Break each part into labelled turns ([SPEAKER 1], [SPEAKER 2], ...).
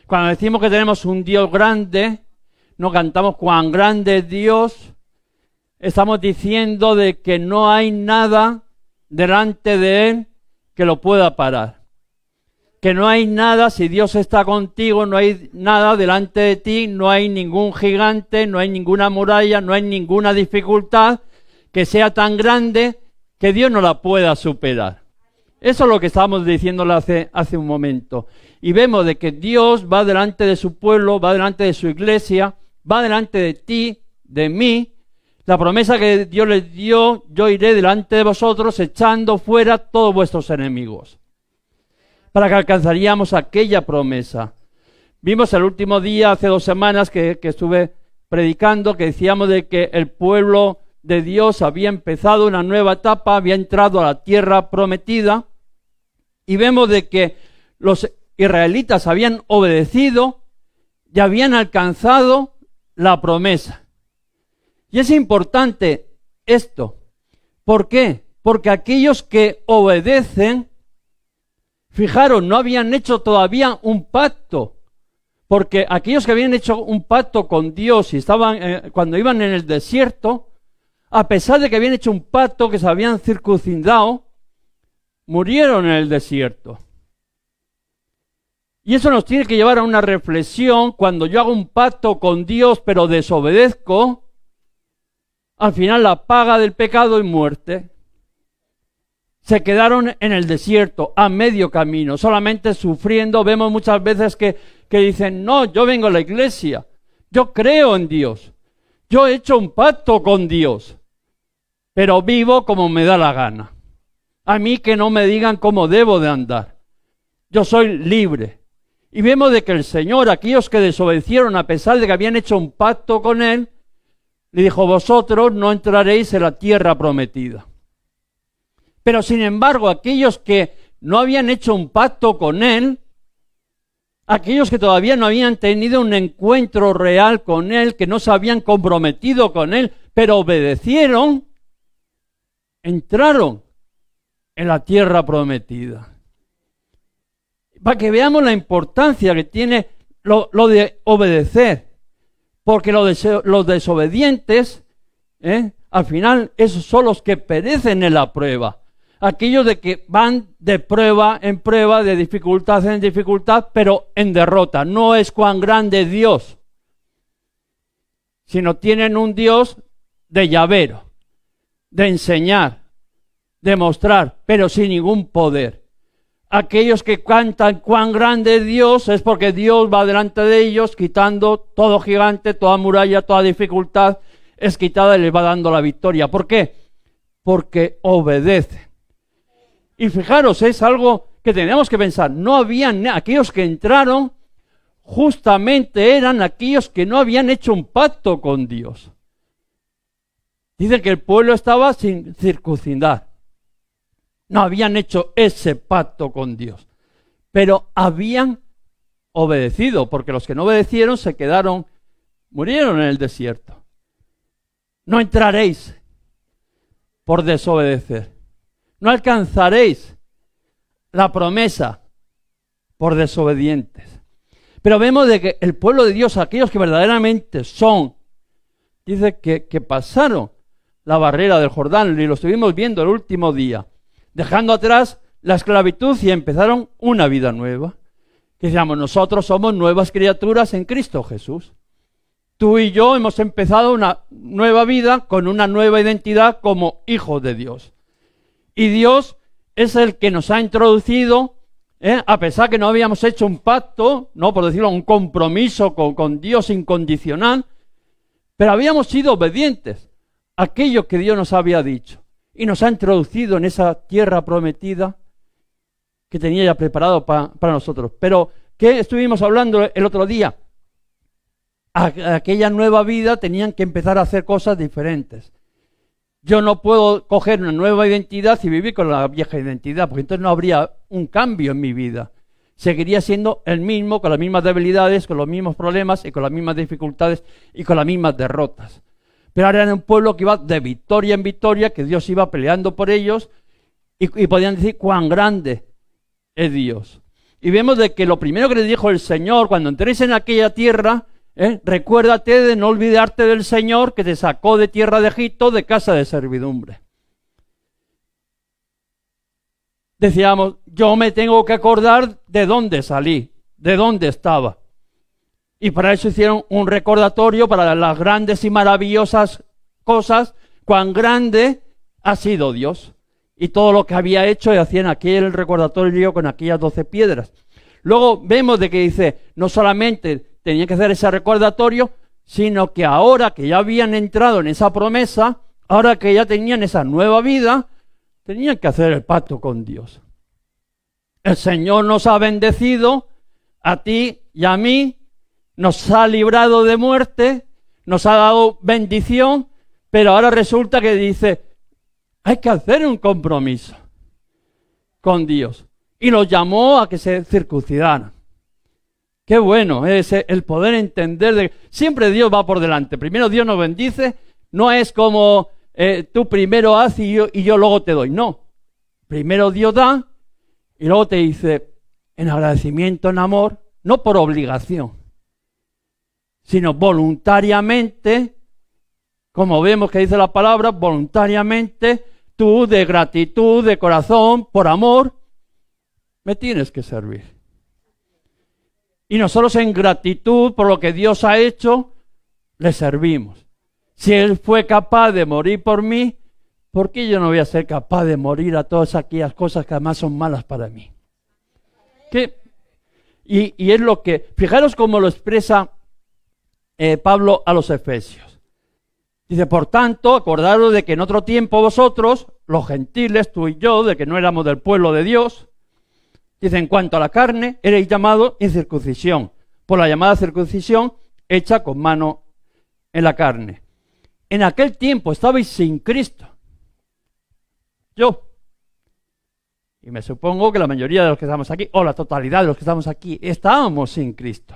[SPEAKER 1] Cuando decimos que tenemos un Dios grande, no cantamos cuán grande es Dios, estamos diciendo de que no hay nada delante de Él que lo pueda parar. Que no hay nada, si Dios está contigo, no hay nada delante de ti, no hay ningún gigante, no hay ninguna muralla, no hay ninguna dificultad que sea tan grande que Dios no la pueda superar. Eso es lo que estábamos diciéndole hace un momento. Y vemos de que Dios va delante de su pueblo, va delante de su iglesia, va delante de ti, de mí. La promesa que Dios les dio, yo iré delante de vosotros echando fuera todos vuestros enemigos. Para que alcanzaríamos aquella promesa. Vimos el último día, hace 2 semanas que estuve predicando, que decíamos de que el pueblo de Dios había empezado una nueva etapa, había entrado a la tierra prometida, y vemos de que los israelitas habían obedecido y habían alcanzado la promesa. Y es importante esto. ¿Por qué? Porque aquellos que obedecen, fijaros, no habían hecho todavía un pacto, porque aquellos que habían hecho un pacto con Dios y estaban cuando iban en el desierto, a pesar de que habían hecho un pacto, que se habían circuncidado, murieron en el desierto. Y eso nos tiene que llevar a una reflexión. Cuando yo hago un pacto con Dios pero desobedezco, al final la paga del pecado es muerte. Se quedaron en el desierto, a medio camino, solamente sufriendo. Vemos muchas veces que dicen, no, yo vengo a la iglesia, yo creo en Dios, yo he hecho un pacto con Dios, pero vivo como me da la gana. A mí que no me digan cómo debo de andar. Yo soy libre. Y vemos de que el Señor, aquellos que desobedecieron a pesar de que habían hecho un pacto con Él, le dijo, vosotros no entraréis en la tierra prometida. Pero sin embargo, aquellos que no habían hecho un pacto con Él, aquellos que todavía no habían tenido un encuentro real con Él, que no se habían comprometido con Él, pero obedecieron, entraron en la tierra prometida. Para que veamos la importancia que tiene lo de obedecer, porque los desobedientes, al final, esos son los que perecen en la prueba. Aquellos de que van de prueba en prueba, de dificultad en dificultad, pero en derrota. No es cuán grande es Dios, sino tienen un Dios de llavero, de enseñar, de mostrar, pero sin ningún poder. Aquellos que cantan cuán grande es Dios, es porque Dios va delante de ellos, quitando todo gigante, toda muralla, toda dificultad, es quitada y les va dando la victoria. ¿Por qué? Porque obedecen. Y fijaros, es algo que tenemos que pensar. No habían, aquellos que entraron, justamente eran aquellos que no habían hecho un pacto con Dios. Dicen que el pueblo estaba sin circuncidar. No habían hecho ese pacto con Dios. Pero habían obedecido, porque los que no obedecieron se quedaron, murieron en el desierto. No entraréis por desobedecer. No alcanzaréis la promesa por desobedientes. Pero vemos de que el pueblo de Dios, aquellos que verdaderamente son, dice que pasaron la barrera del Jordán, y lo estuvimos viendo el último día, dejando atrás la esclavitud y empezaron una vida nueva. Que decíamos, nosotros somos nuevas criaturas en Cristo Jesús. Tú y yo hemos empezado una nueva vida con una nueva identidad como hijos de Dios. Y Dios es el que nos ha introducido, a pesar que no habíamos hecho un pacto, no por decirlo, un compromiso con Dios incondicional, pero habíamos sido obedientes a aquello que Dios nos había dicho. Y nos ha introducido en esa tierra prometida que tenía ya preparado para nosotros. Pero, ¿qué estuvimos hablando el otro día? Aquella nueva vida tenían que empezar a hacer cosas diferentes. Yo no puedo coger una nueva identidad y vivir con la vieja identidad, porque entonces no habría un cambio en mi vida. Seguiría siendo el mismo, con las mismas debilidades, con los mismos problemas y con las mismas dificultades y con las mismas derrotas. Pero ahora era un pueblo que iba de victoria en victoria, que Dios iba peleando por ellos y podían decir cuán grande es Dios. Y vemos de que lo primero que les dijo el Señor, cuando entréis en aquella tierra, recuérdate de no olvidarte del Señor que te sacó de tierra de Egipto, de casa de servidumbre. Decíamos, yo me tengo que acordar de dónde salí, de dónde estaba. Y para eso hicieron un recordatorio para las grandes y maravillosas cosas, cuán grande ha sido Dios. Y todo lo que había hecho y hacían aquel recordatorio con aquellas 12 piedras. Luego vemos de que dice, no solamente tenían que hacer ese recordatorio, sino que ahora que ya habían entrado en esa promesa, ahora que ya tenían esa nueva vida, tenían que hacer el pacto con Dios. El Señor nos ha bendecido, a ti y a mí, nos ha librado de muerte, nos ha dado bendición, pero ahora resulta que dice, hay que hacer un compromiso con Dios. Y los llamó a que se circuncidaran. Qué bueno es el poder entender de que siempre Dios va por delante. Primero Dios nos bendice, no es como tú primero haz y yo luego te doy. No, primero Dios da y luego te dice en agradecimiento, en amor, no por obligación, sino voluntariamente, como vemos que dice la palabra, voluntariamente, tú de gratitud, de corazón, por amor, me tienes que servir. Y nosotros en gratitud por lo que Dios ha hecho, le servimos. Si Él fue capaz de morir por mí, ¿por qué yo no voy a ser capaz de morir a todas aquellas cosas que además son malas para mí? ¿Qué? Y es lo que, fijaros cómo lo expresa Pablo a los Efesios. Dice, por tanto, acordaros de que en otro tiempo vosotros, los gentiles, tú y yo, de que no éramos del pueblo de Dios, dice, en cuanto a la carne, erais llamados incircuncisión, por la llamada circuncisión hecha con mano en la carne. En aquel tiempo estabais sin Cristo. Yo. Y me supongo que la mayoría de los que estamos aquí, o la totalidad de los que estamos aquí, estábamos sin Cristo.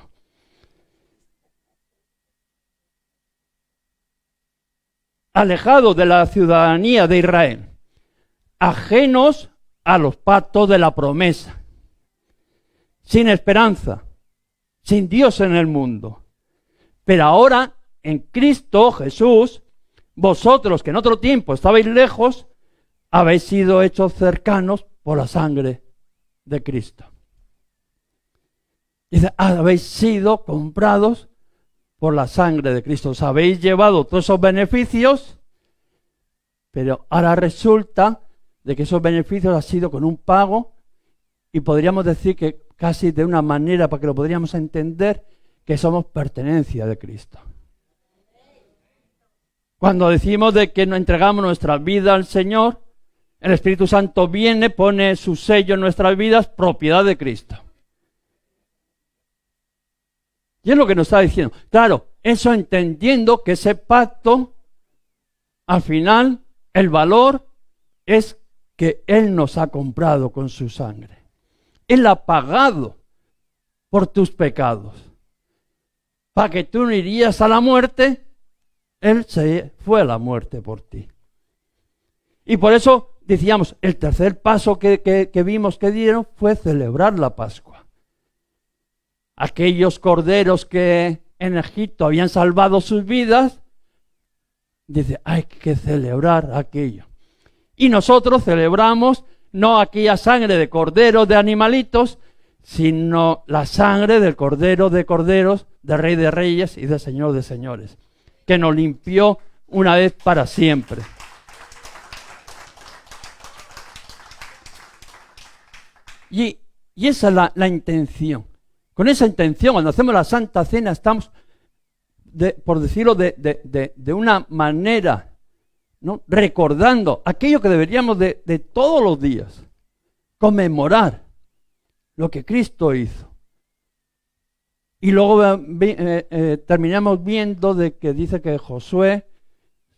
[SPEAKER 1] Alejados de la ciudadanía de Israel, ajenos a los pactos de la promesa, sin esperanza, sin Dios en el mundo. Pero ahora, en Cristo Jesús, vosotros que en otro tiempo estabais lejos, habéis sido hechos cercanos por la sangre de Cristo. Dice, habéis sido comprados por la sangre de Cristo. Os habéis llevado todos esos beneficios, pero ahora resulta de que esos beneficios han sido con un pago, y podríamos decir que casi de una manera, para que lo podríamos entender, que somos pertenencia de Cristo. Cuando decimos de que nos entregamos nuestra vida al Señor, el Espíritu Santo viene, pone su sello en nuestras vidas, propiedad de Cristo. Y es lo que nos está diciendo. Claro, eso entendiendo que ese pacto, al final, el valor es que Él nos ha comprado con su sangre. Él ha pagado por tus pecados. Para que tú no irías a la muerte, Él se fue a la muerte por ti. Y por eso decíamos, el tercer paso que vimos que dieron fue celebrar la Pascua. Aquellos corderos que en Egipto habían salvado sus vidas, dice, hay que celebrar aquello. Y nosotros celebramos no aquella sangre de corderos, de animalitos, sino la sangre del Cordero de corderos, de Rey de reyes y de Señor de señores, que nos limpió una vez para siempre. Y esa es la intención. Con esa intención, cuando hacemos la Santa Cena, estamos, por decirlo de una manera, ¿no?, recordando aquello que deberíamos de todos los días, conmemorar lo que Cristo hizo. Y luego terminamos viendo de que dice que Josué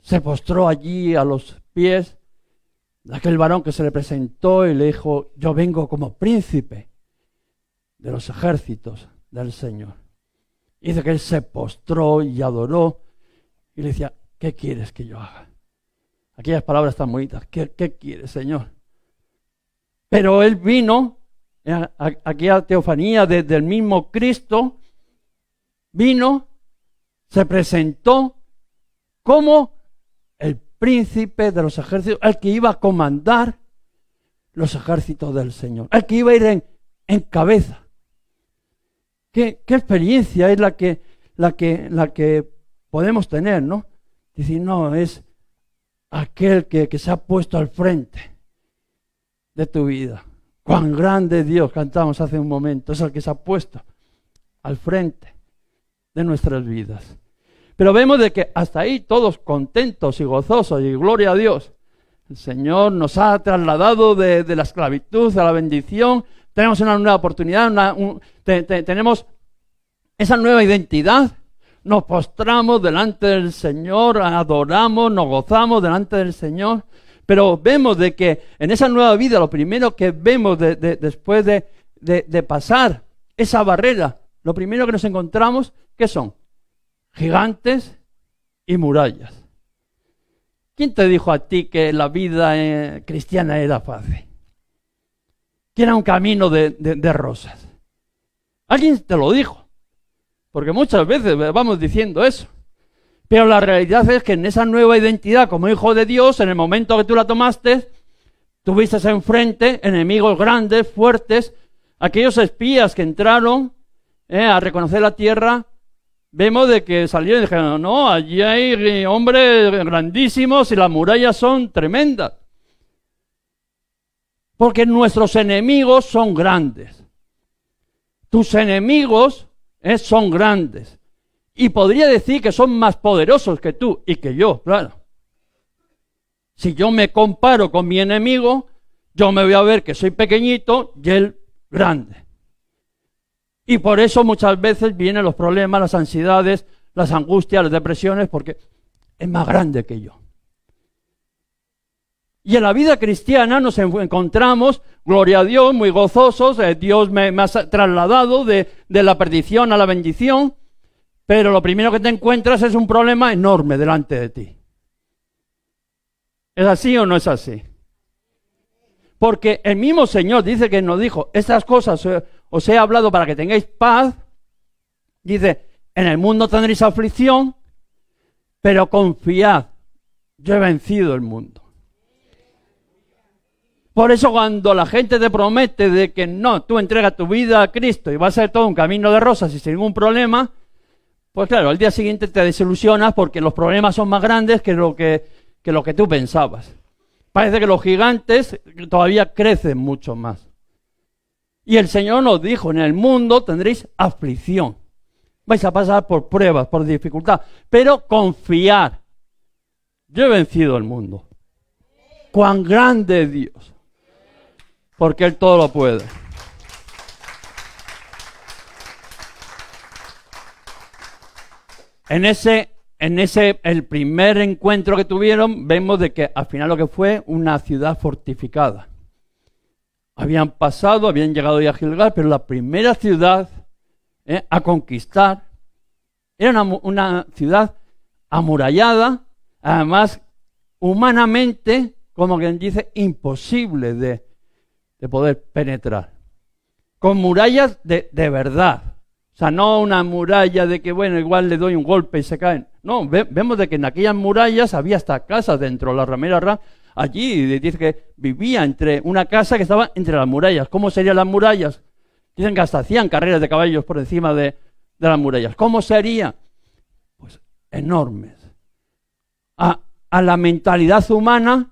[SPEAKER 1] se postró allí a los pies de aquel varón que se le presentó y le dijo, yo vengo como príncipe de los ejércitos del Señor. Y dice que él se postró y adoró y le decía, ¿qué quieres que yo haga? Aquellas palabras tan bonitas, ¿qué quieres, Señor? Pero él vino aquella teofanía del mismo Cristo, vino, se presentó como el príncipe de los ejércitos, el que iba a comandar los ejércitos del Señor, el que iba a ir en cabeza. ¿Qué experiencia es la que podemos tener, ¿no? Decir, no, es aquel que se ha puesto al frente de tu vida. Cuán grande Dios, cantamos hace un momento, es el que se ha puesto al frente de nuestras vidas. Pero vemos de que hasta ahí todos contentos y gozosos y gloria a Dios. El Señor nos ha trasladado de la esclavitud a la bendición. Tenemos una nueva oportunidad, tenemos esa nueva identidad. Nos postramos delante del Señor, adoramos, nos gozamos delante del Señor. Pero vemos de que en esa nueva vida lo primero que vemos después de pasar esa barrera, lo primero que nos encontramos, ¿qué son? Gigantes y murallas. ¿Quién te dijo a ti que la vida cristiana era fácil? Que era un camino de rosas. Alguien te lo dijo, porque muchas veces vamos diciendo eso. Pero la realidad es que en esa nueva identidad como hijo de Dios, en el momento que tú la tomaste, tuviste enfrente enemigos grandes, fuertes, aquellos espías que entraron a reconocer la tierra. Vemos de que salieron y dijeron, no, allí hay hombres grandísimos y las murallas son tremendas. Porque nuestros enemigos son grandes. Tus enemigos son grandes. Y podría decir que son más poderosos que tú y que yo, claro. Si yo me comparo con mi enemigo, yo me voy a ver que soy pequeñito y él grande. Y por eso muchas veces vienen los problemas, las ansiedades, las angustias, las depresiones, porque es más grande que yo. Y en la vida cristiana nos encontramos, gloria a Dios, muy gozosos. Dios me ha trasladado de la perdición a la bendición. Pero lo primero que te encuentras es un problema enorme delante de ti. ¿Es así o no es así? Porque el mismo Señor dice que nos dijo, estas cosas os he hablado para que tengáis paz. Dice, en el mundo tendréis aflicción, pero confiad, yo he vencido el mundo. Por eso cuando la gente te promete de que no, tú entregas tu vida a Cristo y va a ser todo un camino de rosas y sin ningún problema, pues claro, al día siguiente te desilusionas porque los problemas son más grandes que lo que tú pensabas. Parece que los gigantes todavía crecen mucho más. Y el Señor nos dijo, en el mundo tendréis aflicción. Vais a pasar por pruebas, por dificultad, pero confiar. Yo he vencido el mundo. Cuán grande es Dios. Porque Él todo lo puede. El primer encuentro que tuvieron, vemos de que al final lo que fue una ciudad fortificada. Habían llegado ya a Gilgal, pero la primera ciudad a conquistar era una ciudad amurallada, además humanamente, como quien dice, imposible de poder penetrar. Con murallas de verdad. O sea, no una muralla de que, bueno, igual le doy un golpe y se caen. No, vemos de que en aquellas murallas había hasta casas dentro. La ramera Ram, allí dice que vivía entre una casa que estaba entre las murallas. ¿Cómo serían las murallas? Dicen que hasta hacían carreras de caballos por encima de las murallas. ¿Cómo sería? Pues enormes. A la mentalidad humana,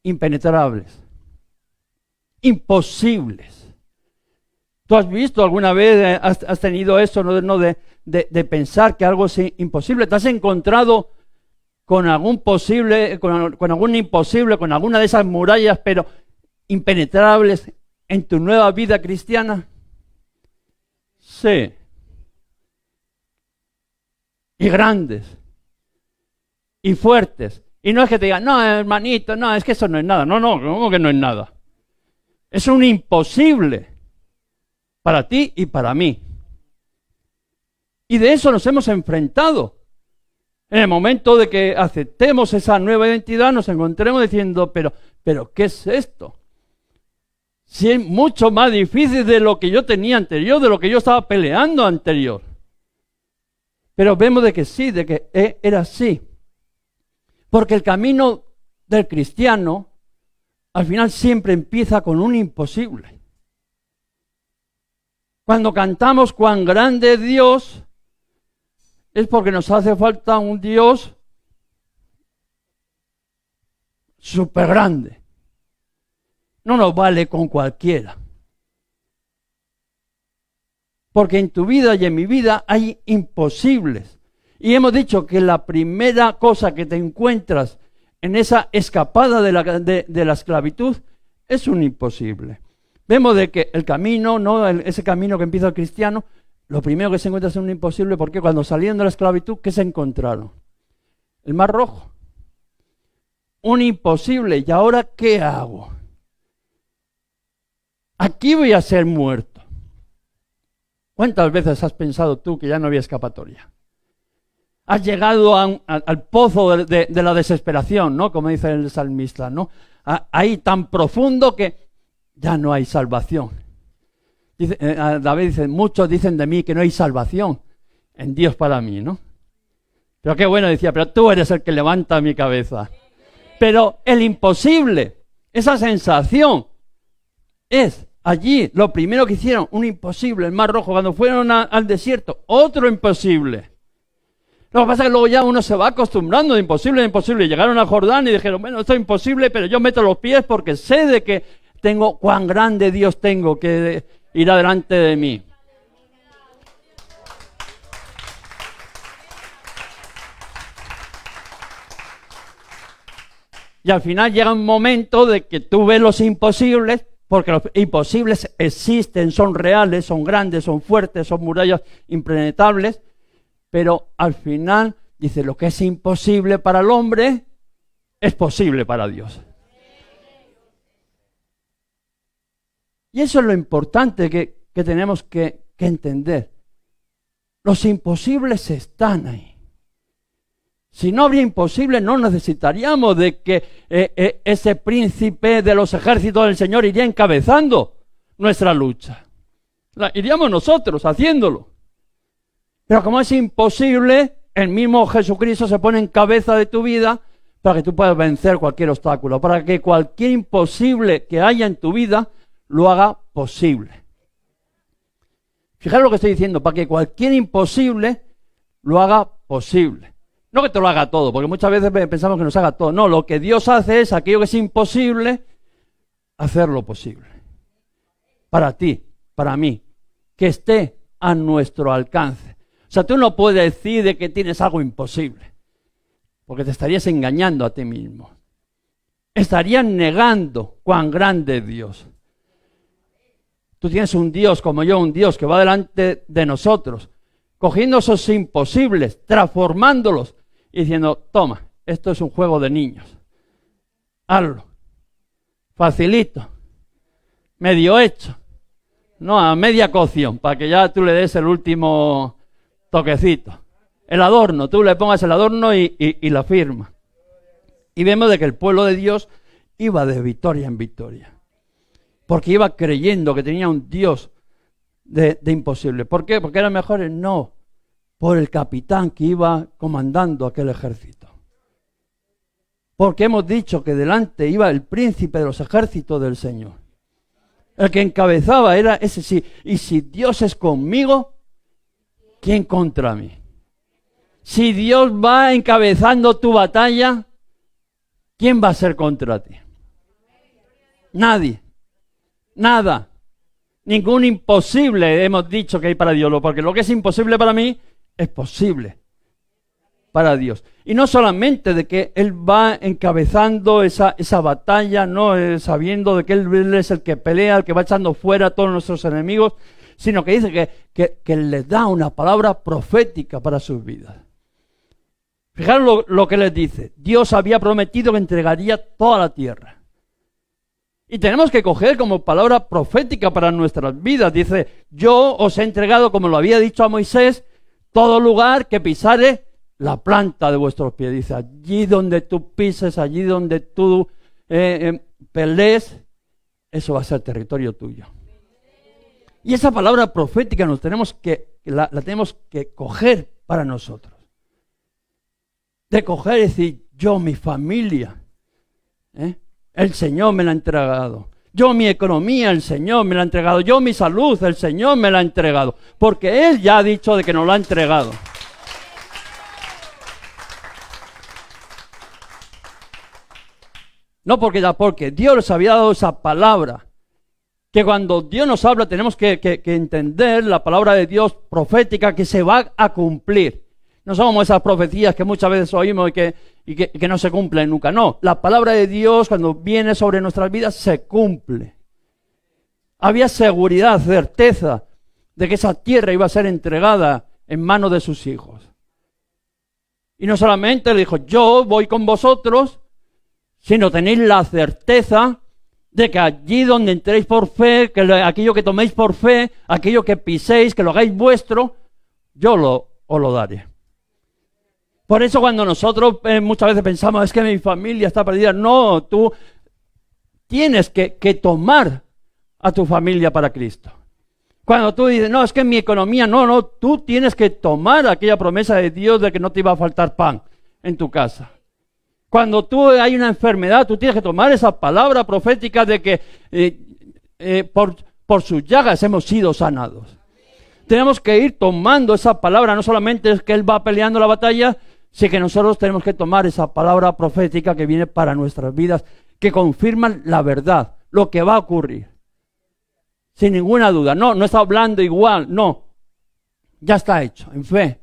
[SPEAKER 1] impenetrables. Imposibles. ¿Tú has visto alguna vez, has tenido eso, de pensar que algo es imposible? ¿Te has encontrado con algún posible, con algún imposible, con alguna de esas murallas, pero impenetrables en tu nueva vida cristiana? Sí. Y grandes. Y fuertes. Y no es que te digan, no, hermanito, no, es que eso no es nada. No, ¿cómo que no es nada? Es un imposible. Para ti y para mí. Y de eso nos hemos enfrentado. En el momento de que aceptemos esa nueva identidad, nos encontremos diciendo, pero ¿qué es esto? Si es mucho más difícil de lo que yo tenía anterior, de lo que yo estaba peleando anterior. Pero vemos de que sí, de que era así. Porque el camino del cristiano, al final siempre empieza con un imposible. Cuando cantamos cuán grande es Dios, es porque nos hace falta un Dios súper grande. No nos vale con cualquiera. Porque en tu vida y en mi vida hay imposibles. Y hemos dicho que la primera cosa que te encuentras en esa escapada de la esclavitud es un imposible. Vemos de que el camino, ¿no? Ese camino que empieza el cristiano, lo primero que se encuentra es un imposible, porque cuando salieron de la esclavitud, ¿qué se encontraron? El Mar Rojo. Un imposible. ¿Y ahora qué hago? Aquí voy a ser muerto. ¿Cuántas veces has pensado tú que ya no había escapatoria? Has llegado al pozo de la desesperación, ¿no? Como dice el salmista, ¿no? Ahí tan profundo que ya no hay salvación. David dice, muchos dicen de mí que no hay salvación en Dios para mí, ¿no? Pero qué bueno, decía, pero tú eres el que levanta mi cabeza. Pero el imposible, esa sensación, es allí lo primero que hicieron, un imposible, el Mar Rojo. Cuando fueron al desierto, otro imposible. Lo que pasa es que luego ya uno se va acostumbrando de imposible a imposible. Llegaron a Jordán y dijeron, bueno, esto es imposible, pero yo meto los pies porque sé de que tengo, cuán grande Dios tengo que ir adelante de mí. Y al final llega un momento de que tú ves los imposibles, porque los imposibles existen, son reales, son grandes, son fuertes, son murallas impenetrables, pero al final dice, lo que es imposible para el hombre es posible para Dios. Y eso es lo importante que tenemos que entender. Los imposibles están ahí. Si no habría imposible, no necesitaríamos de que ese príncipe de los ejércitos del Señor iría encabezando nuestra lucha. Iríamos nosotros haciéndolo. Pero como es imposible, el mismo Jesucristo se pone en cabeza de tu vida para que tú puedas vencer cualquier obstáculo, para que cualquier imposible que haya en tu vida lo haga posible. Fijaros lo que estoy diciendo, para que cualquier imposible lo haga posible. No que te lo haga todo, porque muchas veces pensamos que nos haga todo. No, lo que Dios hace es aquello que es imposible, hacerlo posible. Para ti, para mí, que esté a nuestro alcance. O sea, tú no puedes decir de que tienes algo imposible, porque te estarías engañando a ti mismo. Estarías negando cuán grande es Dios. Tú tienes un Dios como yo, un Dios que va delante de nosotros, cogiendo esos imposibles, transformándolos y diciendo, toma, esto es un juego de niños. Hazlo. Facilito. Medio hecho. No, a media cocción, para que ya tú le des el último toquecito. El adorno, tú le pongas el adorno y la firma. Y vemos de que el pueblo de Dios iba de victoria en victoria. Porque iba creyendo que tenía un Dios de imposible. ¿Por qué? ¿Porque eran mejores? No. Por el capitán que iba comandando aquel ejército. Porque hemos dicho que delante iba el príncipe de los ejércitos del Señor. El que encabezaba era ese sí. Y si Dios es conmigo, ¿quién contra mí? Si Dios va encabezando tu batalla, ¿quién va a ser contra ti? Nadie. Nada. Ningún imposible hemos dicho que hay para Dios. Porque lo que es imposible para mí es posible para Dios. Y no solamente de que Él va encabezando esa batalla, no sabiendo de que Él es el que pelea, el que va echando fuera a todos nuestros enemigos, sino que dice que les da una palabra profética para sus vidas. Fijaros lo que les dice. Dios había prometido que entregaría toda la tierra. Y tenemos que coger como palabra profética para nuestras vidas. Dice, yo os he entregado, como lo había dicho a Moisés, todo lugar que pisare la planta de vuestros pies. Dice, allí donde tú pises, allí donde tú pelees, eso va a ser territorio tuyo. Y esa palabra profética la tenemos que coger para nosotros. De coger y decir, yo, mi familia, el Señor me la ha entregado. Yo, mi economía, el Señor me la ha entregado. Yo, mi salud, el Señor me la ha entregado. Porque Él ya ha dicho de que nos la ha entregado. No porque Dios les había dado esa palabra. Que cuando Dios nos habla tenemos que entender la palabra de Dios profética que se va a cumplir. No somos esas profecías que muchas veces oímos y que no se cumplen nunca. No, la palabra de Dios cuando viene sobre nuestras vidas se cumple. Había seguridad, certeza de que esa tierra iba a ser entregada en manos de sus hijos. Y no solamente le dijo, yo voy con vosotros, sino tenéis la certeza de que allí donde entréis por fe, que aquello que toméis por fe, aquello que piséis, que lo hagáis vuestro, yo os lo daré. Por eso cuando nosotros muchas veces pensamos, es que mi familia está perdida. No, tú tienes que tomar a tu familia para Cristo. Cuando tú dices, no, es que mi economía, no, tú tienes que tomar aquella promesa de Dios de que no te iba a faltar pan en tu casa. Cuando tú hay una enfermedad, tú tienes que tomar esa palabra profética de que por sus llagas hemos sido sanados. Tenemos que ir tomando esa palabra, no solamente es que Él va peleando la batalla, sino que nosotros tenemos que tomar esa palabra profética que viene para nuestras vidas, que confirman la verdad, lo que va a ocurrir. Sin ninguna duda, no está hablando igual, no. Ya está hecho, en fe.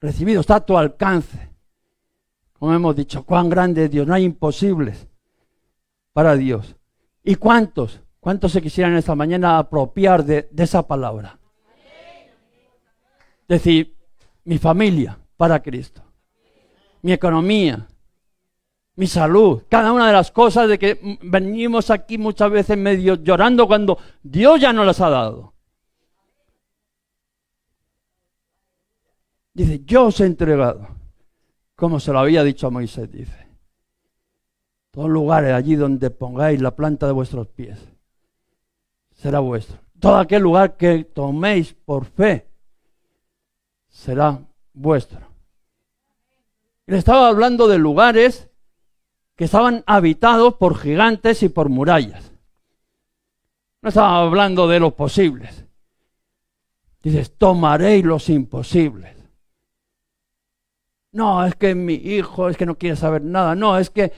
[SPEAKER 1] Recibido, está a tu alcance. Como hemos dicho, cuán grande es Dios, no hay imposibles para Dios. ¿Y cuántos se quisieran esta mañana apropiar de esa palabra? Decir, mi familia para Cristo, mi economía, mi salud, cada una de las cosas de que venimos aquí muchas veces medio llorando cuando Dios ya nos las ha dado. Dice, yo os he entregado, como se lo había dicho a Moisés, dice, todos lugares allí donde pongáis la planta de vuestros pies, será vuestro. Todo aquel lugar que toméis por fe, será vuestro. Y le estaba hablando de lugares que estaban habitados por gigantes y por murallas. No estaba hablando de los posibles. Dices, tomaréis los imposibles. No, es que mi hijo, es que no quiere saber nada. No, es que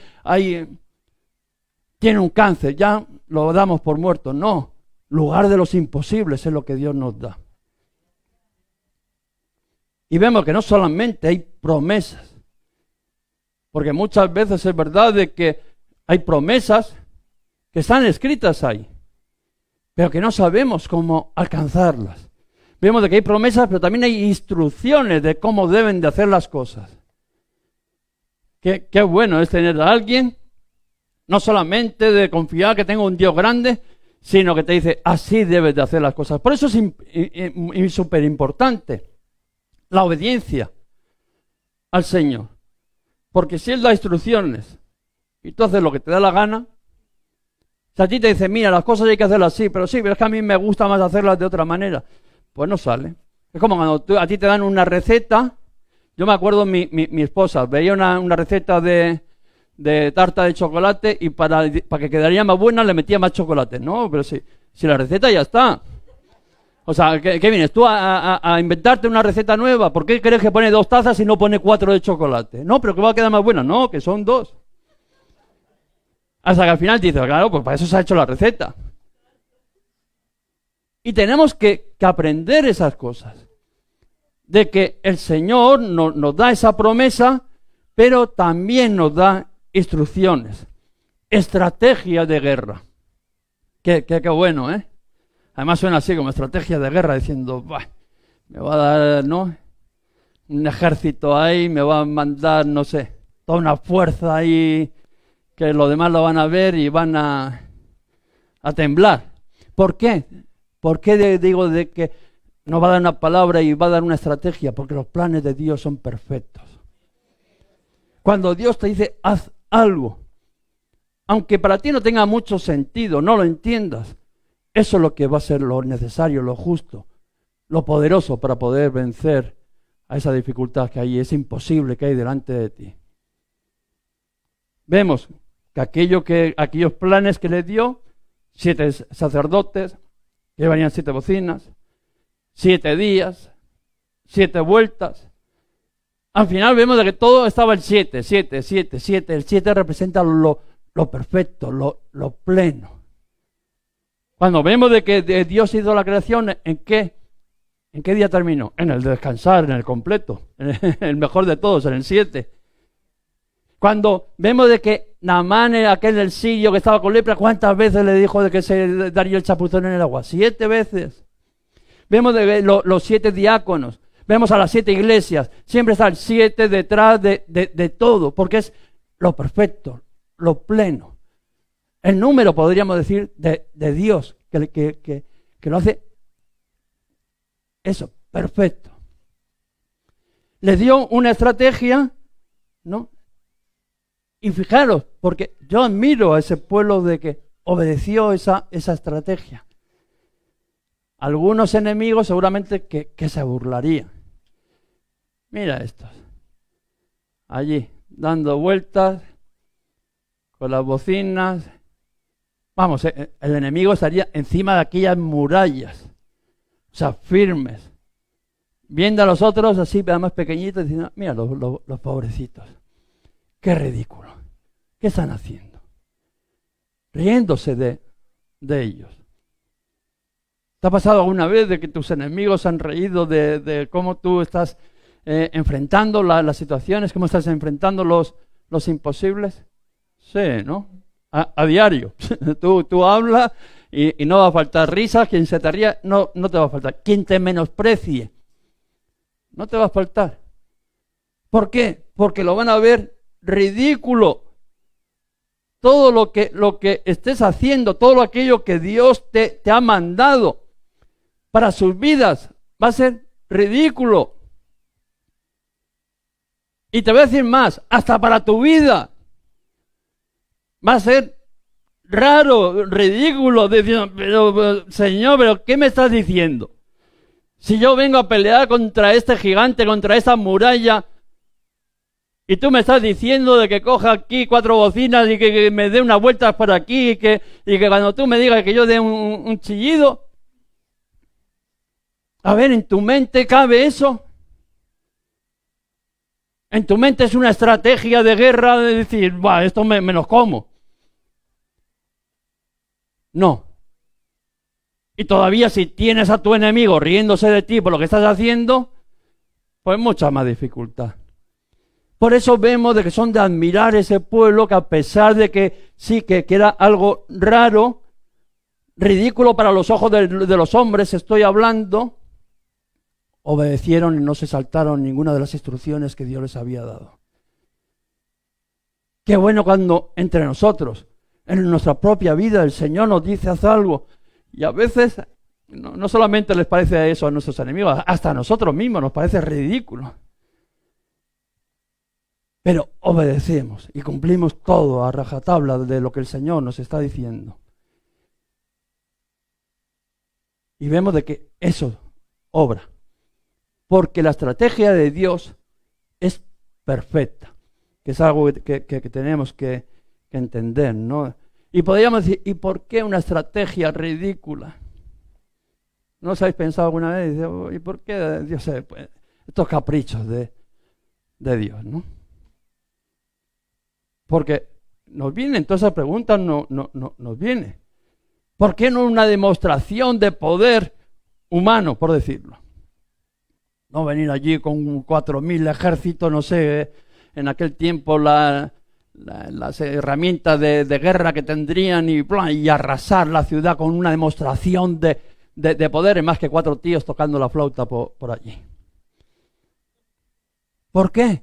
[SPEAKER 1] tiene un cáncer, ya lo damos por muerto. No, lugar de los imposibles es lo que Dios nos da. Y vemos que no solamente hay promesas, porque muchas veces es verdad de que hay promesas que están escritas ahí, pero que no sabemos cómo alcanzarlas. Vemos de que hay promesas, pero también hay instrucciones de cómo deben de hacer las cosas. Qué bueno es tener a alguien, no solamente de confiar que tengo un Dios grande, sino que te dice, así debes de hacer las cosas. Por eso es súper importante la obediencia al Señor. Porque si Él da instrucciones y tú haces lo que te da la gana, si a ti te dice, mira, las cosas hay que hacerlas así, pero es que a mí me gusta más hacerlas de otra manera, pues no sale. Es como cuando a ti te dan una receta. Yo me acuerdo, mi esposa veía una receta de tarta de chocolate y para que quedaría más buena le metía más chocolate. No, pero si la receta ya está. O sea, ¿qué vienes tú a inventarte una receta nueva? ¿Por qué crees que pone 2 tazas y no pone 4 de chocolate? No, pero que va a quedar más buena. No, que son 2. Hasta que al final dices, claro, pues para eso se ha hecho la receta. Y tenemos que aprender esas cosas. De que el Señor nos da esa promesa, pero también nos da instrucciones, estrategia de guerra. Qué bueno, ¿eh? Además suena así como estrategia de guerra, diciendo, me va a dar, ¿no?, un ejército ahí, me va a mandar, no sé, toda una fuerza ahí, que los demás lo van a ver y van a temblar. ¿Por qué? ¿Por qué digo de que nos va a dar una palabra y va a dar una estrategia? Porque los planes de Dios son perfectos. Cuando Dios te dice, haz algo, aunque para ti no tenga mucho sentido, no lo entiendas, eso es lo que va a ser lo necesario, lo justo, lo poderoso para poder vencer a esa dificultad que hay, es imposible que hay delante de ti. Vemos que aquellos planes que le dio, 7 sacerdotes, que venían 7 bocinas, 7 días, 7 vueltas. Al final vemos de que todo estaba el 7, 7, 7, 7. El 7 representa lo perfecto, lo pleno. Cuando vemos de que Dios hizo la creación, ¿en qué día terminó? En el de descansar, en el completo, en el mejor de todos, en el 7. Cuando vemos de que Naamán, aquel del Sirio que estaba con lepra, ¿cuántas veces le dijo de que se daría el chapuzón en el agua? 7 veces. Vemos de los 7 diáconos, vemos a las 7 iglesias, siempre está el 7 detrás de todo, porque es lo perfecto, lo pleno. El número, podríamos decir, de Dios, que lo hace eso, perfecto. Le dio una estrategia, ¿no? Y fijaros, porque yo admiro a ese pueblo de que obedeció esa estrategia. Algunos enemigos seguramente que se burlarían. Mira estos, allí, dando vueltas, con las bocinas. Vamos, el enemigo estaría encima de aquellas murallas, o sea, firmes, viendo a los otros así, más pequeñitos, diciendo, mira los pobrecitos, qué ridículo, ¿qué están haciendo? Riéndose de ellos. ¿Te ha pasado alguna vez de que tus enemigos han reído de cómo tú estás enfrentando las situaciones, cómo estás enfrentando los imposibles? Sí, ¿no? A diario. Tú hablas y no va a faltar risa, quien se te ría no te va a faltar. Quien te menosprecie, no te va a faltar. ¿Por qué? Porque lo van a ver ridículo. Todo lo que estés haciendo, todo aquello que Dios te ha mandado para sus vidas, va a ser ridículo. Y te voy a decir más, hasta para tu vida va a ser raro, ridículo, diciendo, pero Señor, ¿pero qué me estás diciendo? Si yo vengo a pelear contra este gigante, contra esa muralla, y tú me estás diciendo de que coja aquí 4 bocinas y que me dé unas vueltas por aquí y que cuando tú me digas que yo dé un chillido, a ver, ¿en tu mente cabe eso? ¿En tu mente es una estrategia de guerra de decir, esto me los como? No. Y todavía si tienes a tu enemigo riéndose de ti por lo que estás haciendo, pues mucha más dificultad. Por eso vemos de que son de admirar ese pueblo que a pesar de que sí que era algo raro, ridículo para los ojos de los hombres, estoy hablando, obedecieron y no se saltaron ninguna de las instrucciones que Dios les había dado. Qué bueno cuando entre nosotros, en nuestra propia vida, el Señor nos dice haz algo. Y a veces no solamente les parece eso a nuestros enemigos, hasta a nosotros mismos nos parece ridículo. Pero obedecemos y cumplimos todo a rajatabla de lo que el Señor nos está diciendo. Y vemos de que eso obra. Porque la estrategia de Dios es perfecta. Que es algo que tenemos que entender, ¿no? Y podríamos decir, ¿y por qué una estrategia ridícula? ¿No os habéis pensado alguna vez? ¿Y por qué Dios estos caprichos de Dios, no? Porque nos viene, todas esas preguntas nos viene. ¿Por qué no una demostración de poder humano, por decirlo? No venir allí con 4.000 ejércitos, no sé, en aquel tiempo las herramientas de guerra que tendrían y arrasar la ciudad con una demostración de poder, más que 4 tíos tocando la flauta por allí. ¿Por qué?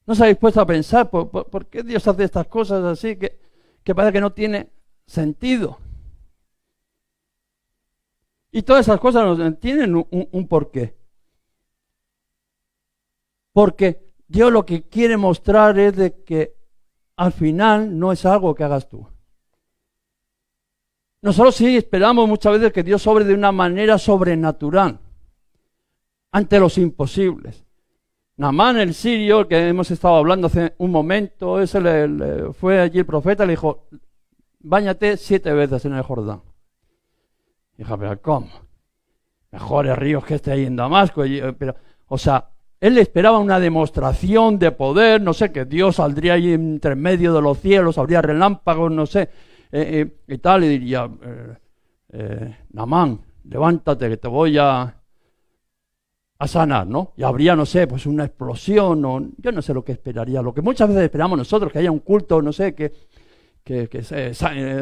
[SPEAKER 1] ¿No os habéis puesto a pensar por qué Dios hace estas cosas así que parece que no tiene sentido? Y todas esas cosas tienen un porqué. Porque Dios lo que quiere mostrar es de que al final no es algo que hagas tú. Nosotros sí esperamos muchas veces que Dios obre de una manera sobrenatural ante los imposibles. Naamán el sirio, que hemos estado hablando hace un momento, fue allí el profeta y le dijo, báñate 7 veces en el Jordán. Dijo, pero ¿cómo? Mejores ríos que este ahí en Damasco. Pero, o sea, él esperaba una demostración de poder, no sé, que Dios saldría ahí entre medio de los cielos, habría relámpagos, no sé, y tal, y diría, Naamán, levántate que te voy a sanar, ¿no? Y habría, no sé, pues una explosión, o yo no sé lo que esperaría, lo que muchas veces esperamos nosotros, que haya un culto, no sé, que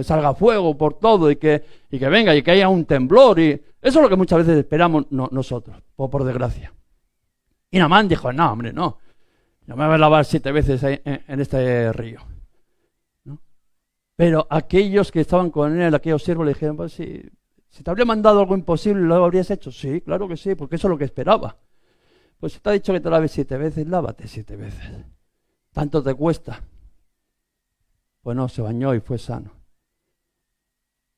[SPEAKER 1] salga fuego por todo y que venga y que haya un temblor, y eso es lo que muchas veces esperamos nosotros, por desgracia. Y Naamán dijo, no, hombre, no me voy a lavar 7 veces en este río, ¿no? Pero aquellos que estaban con él, aquellos siervos, le dijeron, pues si te habría mandado algo imposible, ¿lo habrías hecho? Sí, claro que sí, porque eso es lo que esperaba. Pues si te ha dicho que te laves 7 veces, lávate 7 veces. ¿Tanto te cuesta? Pues no, se bañó y fue sano.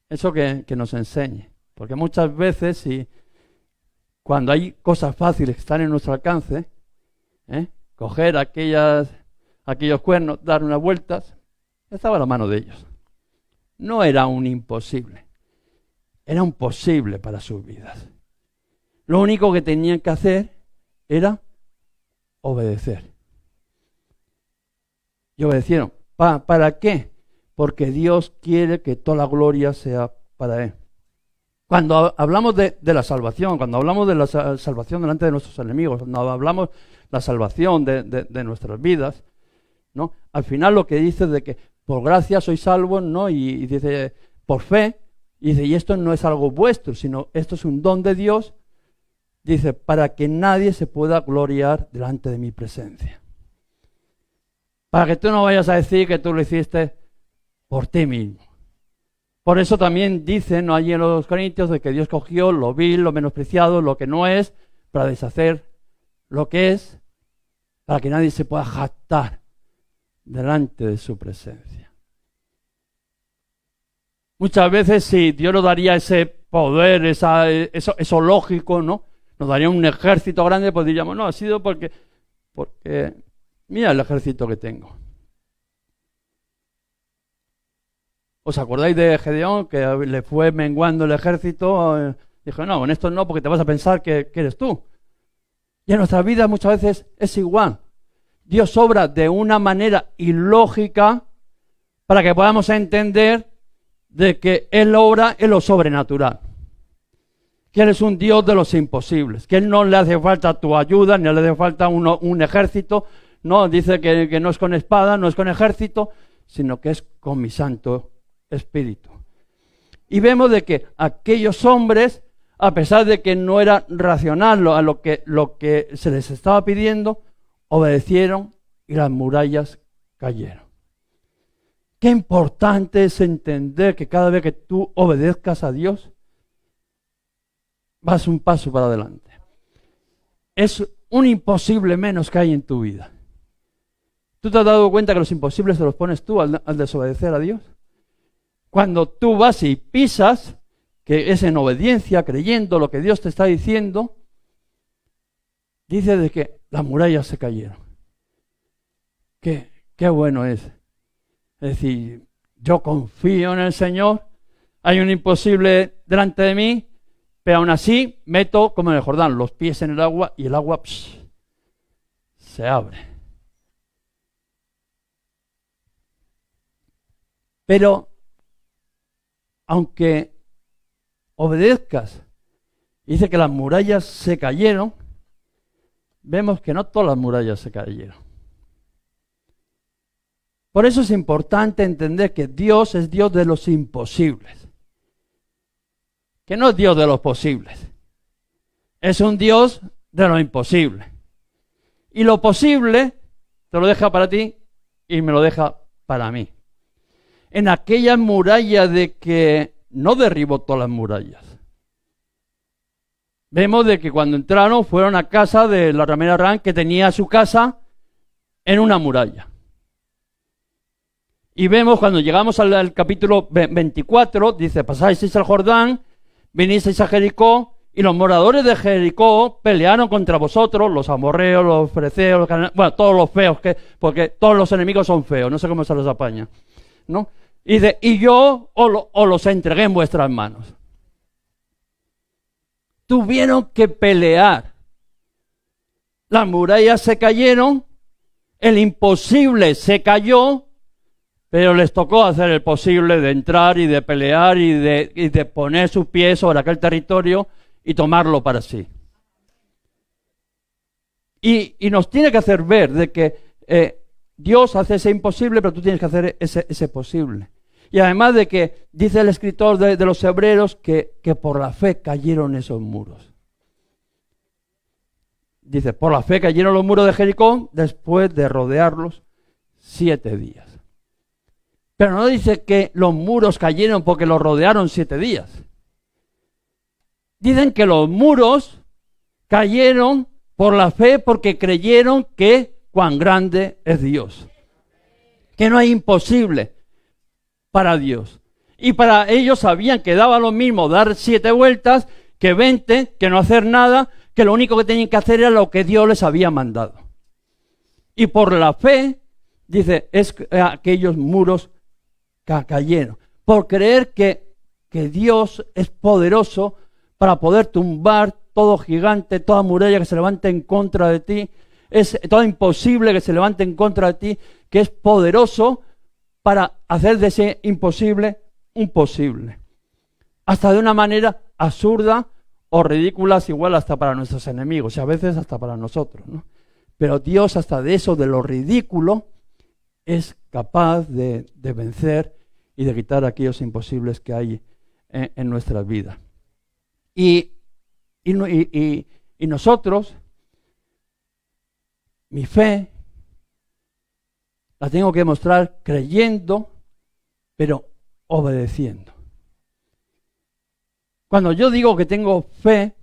[SPEAKER 1] Eso que nos enseñe. Porque muchas veces, cuando hay cosas fáciles que están en nuestro alcance, coger aquellos cuernos, dar unas vueltas, estaba a la mano de ellos. No era un imposible. Era un posible para sus vidas. Lo único que tenían que hacer era obedecer. Y obedecieron. ¿Para qué? Porque Dios quiere que toda la gloria sea para Él. Cuando hablamos de la salvación, cuando hablamos de la salvación delante de nuestros enemigos, cuando hablamos de la salvación de nuestras vidas, ¿no? Al final lo que dice de que por gracia sois salvos, ¿no? Y dice por fe, y dice, y esto no es algo vuestro, sino esto es un don de Dios, dice, para que nadie se pueda gloriar delante de mi presencia. Para que tú no vayas a decir que tú lo hiciste por ti mismo. Por eso también dicen, ¿no?, allí en los Corintios, de que Dios cogió lo vil, lo menospreciado, lo que no es, para deshacer lo que es, para que nadie se pueda jactar delante de su presencia. Muchas veces sí, Dios nos daría ese poder, eso lógico, ¿no? Nos daría un ejército grande, pues diríamos, no, ha sido porque mira el ejército que tengo. ¿Os acordáis de Gedeón, que le fue menguando el ejército? Dijo, no, en esto no, porque te vas a pensar que eres tú. Y en nuestras vidas muchas veces es igual. Dios obra de una manera ilógica para que podamos entender de que Él obra en lo sobrenatural. Que Él es un Dios de los imposibles. Que Él no le hace falta tu ayuda, ni le hace falta un ejército. No, dice que no es con espada, no es con ejército, sino que es con mi Santo Espíritu. Y vemos de que aquellos hombres, a pesar de que no era racional lo que se les estaba pidiendo, obedecieron y las murallas cayeron. Qué importante es entender que cada vez que tú obedezcas a Dios, vas un paso para adelante. Es un imposible menos que hay en tu vida. ¿Tú te has dado cuenta que los imposibles te los pones tú al desobedecer a Dios? Cuando tú vas y pisas, que es en obediencia, creyendo lo que Dios te está diciendo, dice de que las murallas se cayeron. Qué bueno es. Es decir, yo confío en el Señor, hay un imposible delante de mí, pero aún así meto, como en el Jordán, los pies en el agua y el agua se abre. Pero, aunque obedezcas, dice que las murallas se cayeron, vemos que no todas las murallas se cayeron. Por eso es importante entender que Dios es Dios de los imposibles. Que no es Dios de los posibles. Es un Dios de lo imposible. Y lo posible te lo deja para ti y me lo deja para mí. En aquella muralla de que no derribó todas las murallas. Vemos de que cuando entraron fueron a casa de la ramera Ram, que tenía su casa en una muralla. Y vemos cuando llegamos al capítulo 24, dice, pasáis el Jordán, vinisteis a Jericó, y los moradores de Jericó pelearon contra vosotros, los amorreos, los fereceos, bueno, todos los feos, porque todos los enemigos son feos, no sé cómo se los apaña, ¿no? Y yo os los entregué en vuestras manos. Tuvieron que pelear. Las murallas se cayeron, el imposible se cayó, pero les tocó hacer el posible de entrar y de pelear y de poner sus pies sobre aquel territorio y tomarlo para sí. Y nos tiene que hacer ver de que Dios hace ese imposible, pero tú tienes que hacer ese posible. Y además de que dice el escritor de los Hebreos que por la fe cayeron esos muros. Dice, por la fe cayeron los muros de Jericó después de rodearlos 7 días. Pero no dice que los muros cayeron porque los rodearon 7 días. Dicen que los muros cayeron por la fe porque creyeron que cuán grande es Dios. Que no hay imposible para Dios. Y para ellos sabían que daba lo mismo dar 7 vueltas que 20, que no hacer nada, que lo único que tenían que hacer era lo que Dios les había mandado. Y por la fe, dice, es aquellos muros cayeron. Por creer que Dios es poderoso para poder tumbar todo gigante, toda muralla que se levante en contra de ti, es todo imposible que se levante en contra de ti, que es poderoso para hacer de ese imposible un posible. Hasta de una manera absurda o ridícula, igual hasta para nuestros enemigos, y a veces hasta para nosotros, ¿no? Pero Dios hasta de eso, de lo ridículo, es capaz de vencer y de quitar aquellos imposibles que hay en nuestras vidas. Y nosotros, mi fe, la tengo que mostrar creyendo, pero obedeciendo. Cuando yo digo que tengo fe,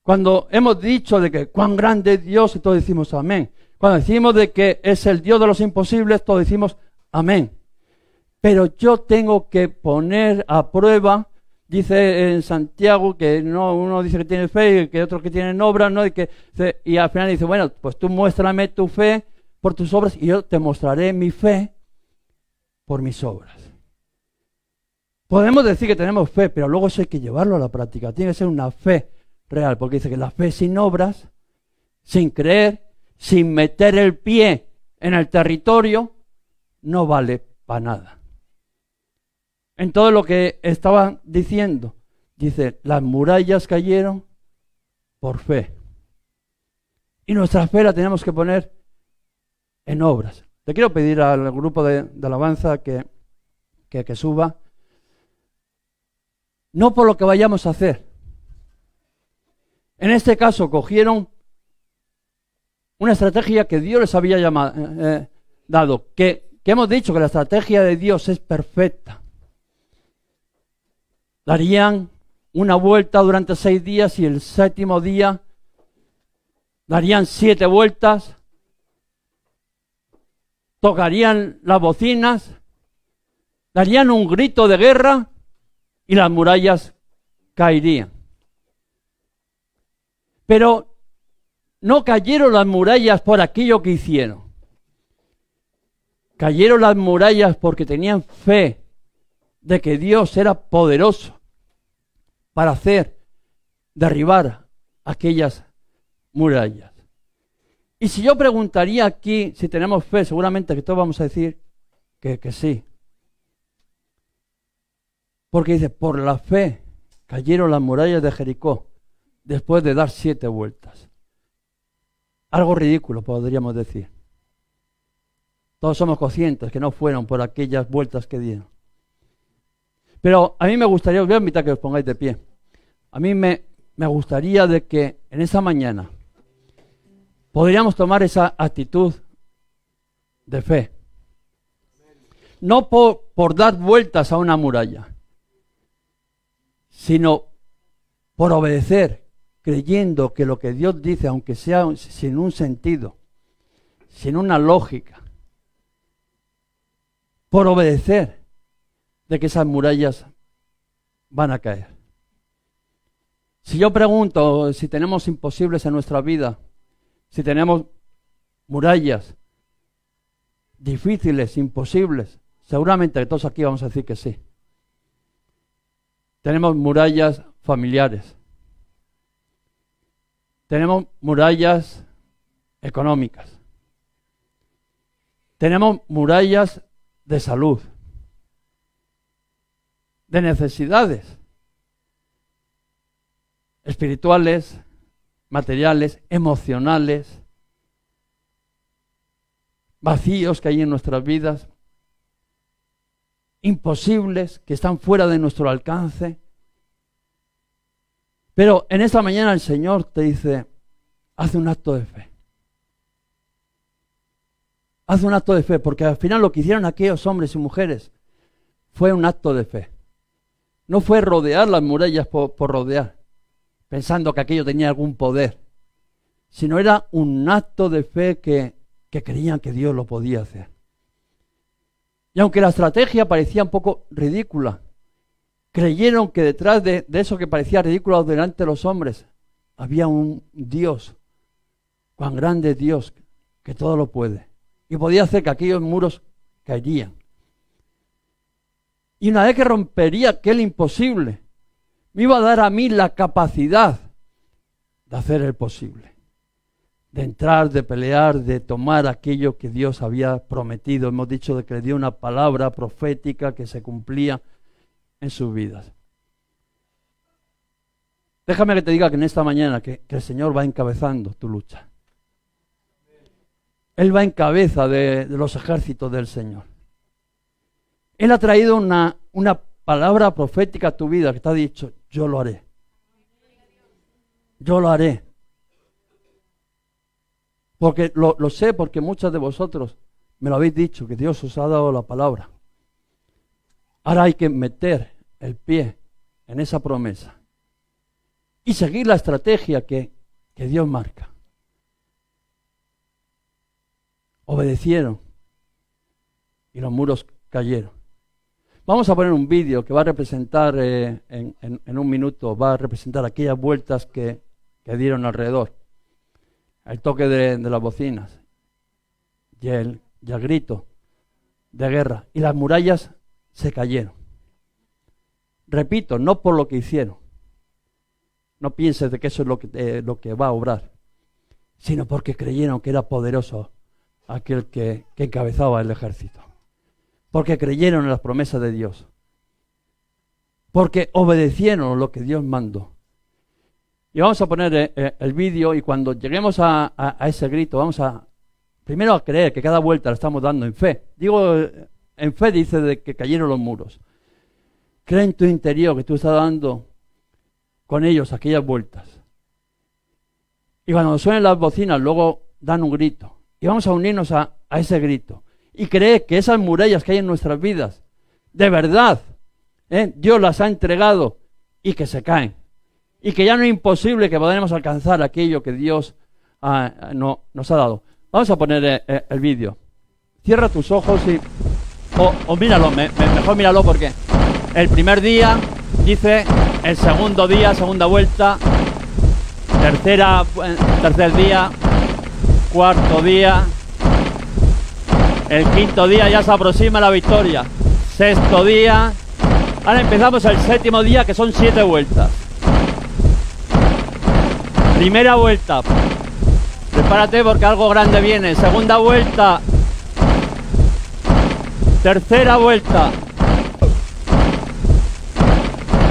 [SPEAKER 1] cuando hemos dicho de que cuán grande es Dios, todos decimos amén. Cuando decimos de que es el Dios de los imposibles, todos decimos amén. Pero yo tengo que poner a prueba, dice en Santiago, que no, uno dice que tiene fe y que otro que tiene obras, ¿no? Y al final dice, bueno, pues tú muéstrame tu fe por tus obras y yo te mostraré mi fe por mis obras. Podemos decir que tenemos fe, pero luego eso hay que llevarlo a la práctica. Tiene que ser una fe real, porque dice que la fe sin obras, sin creer, sin meter el pie en el territorio, no vale para nada. En todo lo que estaba diciendo, dice, las murallas cayeron por fe. Y nuestra fe la tenemos que poner en obras. Te quiero pedir al grupo de alabanza que suba. No por lo que vayamos a hacer. En este caso cogieron una estrategia que Dios les había dado, que hemos dicho que la estrategia de Dios es perfecta. Darían una vuelta durante 6 días y el 7º día darían 7 vueltas, tocarían las bocinas, darían un grito de guerra y las murallas caerían. Pero no cayeron las murallas por aquello que hicieron. Cayeron las murallas porque tenían fe de que Dios era poderoso para derribar aquellas murallas. Y si yo preguntaría aquí si tenemos fe, seguramente que todos vamos a decir que sí. Porque dice, por la fe cayeron las murallas de Jericó después de dar 7 vueltas. Algo ridículo podríamos decir. Todos somos conscientes que no fueron por aquellas vueltas que dieron. Pero a mí me gustaría, os voy a invitar a que os pongáis de pie. A mí me gustaría de que en esa mañana podríamos tomar esa actitud de fe. No por dar vueltas a una muralla, sino por obedecer, creyendo que lo que Dios dice, aunque sea sin un sentido, sin una lógica, por obedecer, de que esas murallas van a caer. Si yo pregunto si tenemos imposibles en nuestra vida, si tenemos murallas difíciles, imposibles, seguramente todos aquí vamos a decir que sí. Tenemos murallas familiares. Tenemos murallas económicas. Tenemos murallas de salud, de necesidades espirituales, materiales, emocionales, vacíos que hay en nuestras vidas, imposibles, que están fuera de nuestro alcance. Pero en esta mañana el Señor te dice, haz un acto de fe. Haz un acto de fe, porque al final lo que hicieron aquellos hombres y mujeres fue un acto de fe. No fue rodear las murallas por rodear, pensando que aquello tenía algún poder, sino era un acto de fe que creían que Dios lo podía hacer. Y aunque la estrategia parecía un poco ridícula, creyeron que detrás de eso que parecía ridículo delante de los hombres, había un Dios, cuán grande es Dios, que todo lo puede. Y podía hacer que aquellos muros caerían. Y una vez que rompería aquel imposible, me iba a dar a mí la capacidad de hacer el posible. De entrar, de pelear, de tomar aquello que Dios había prometido. Hemos dicho de que le dio una palabra profética que se cumplía en sus vidas. Déjame que te diga que en esta mañana que el Señor va encabezando tu lucha. Él va en cabeza de los ejércitos del Señor. Él ha traído una palabra profética a tu vida que te ha dicho, yo lo haré. Yo lo haré. Porque lo sé, porque muchos de vosotros me lo habéis dicho, que Dios os ha dado la palabra. Ahora hay que meter el pie en esa promesa y seguir la estrategia que Dios marca. Obedecieron y los muros cayeron. Vamos a poner un vídeo que va a representar en un minuto, va a representar aquellas vueltas que dieron alrededor. El toque de las bocinas y el grito de guerra. Y las murallas se cayeron. Repito, no por lo que hicieron. No pienses de que eso es lo que va a obrar, sino porque creyeron que era poderoso aquel que encabezaba el ejército. Porque creyeron en las promesas de Dios. Porque obedecieron lo que Dios mandó. Y vamos a poner el vídeo, y cuando lleguemos a ese grito, vamos a primero a creer que cada vuelta la estamos dando en fe. Digo, en fe dice de que cayeron los muros. Cree en tu interior que tú estás dando con ellos aquellas vueltas. Y cuando suenen las bocinas, luego dan un grito. Y vamos a unirnos a ese grito. Y cree que esas murallas que hay en nuestras vidas, de verdad, Dios las ha entregado y que se caen. Y que ya no es imposible que podamos alcanzar aquello que Dios nos ha dado. Vamos a poner el vídeo. Cierra tus ojos y... O míralo, mejor míralo porque el primer día dice, el segundo día, segunda vuelta, tercer día, cuarto día, el quinto día ya se aproxima la victoria, sexto día, ahora empezamos el séptimo día que son 7 vueltas. Primera vuelta, prepárate porque algo grande viene. Segunda vuelta, tercera vuelta,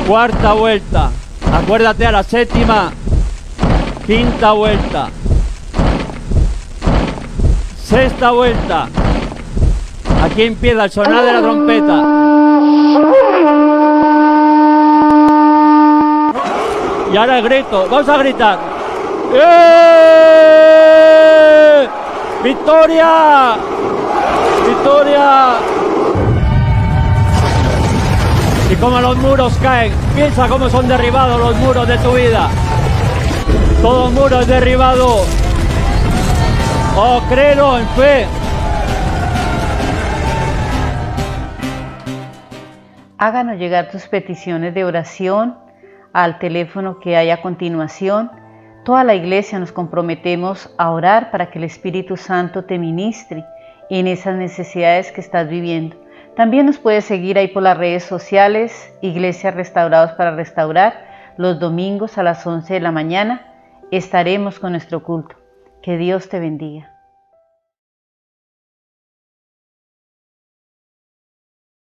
[SPEAKER 1] cuarta vuelta, acuérdate a la séptima, quinta vuelta, sexta vuelta. Aquí empieza el sonar de la trompeta. Y ahora el grito, vamos a gritar. ¡Eh! ¡Victoria! ¡Victoria! Y como los muros caen, piensa cómo son derribados los muros de tu vida. Todo muro es derribado. Oh, créelo en fe.
[SPEAKER 2] Háganos llegar tus peticiones de oración al teléfono que hay a continuación. Toda la iglesia nos comprometemos a orar para que el Espíritu Santo te ministre en esas necesidades que estás viviendo. También nos puedes seguir ahí por las redes sociales, Iglesias Restaurados para Restaurar. Los domingos a las 11 de la mañana estaremos con nuestro culto. Que Dios te bendiga.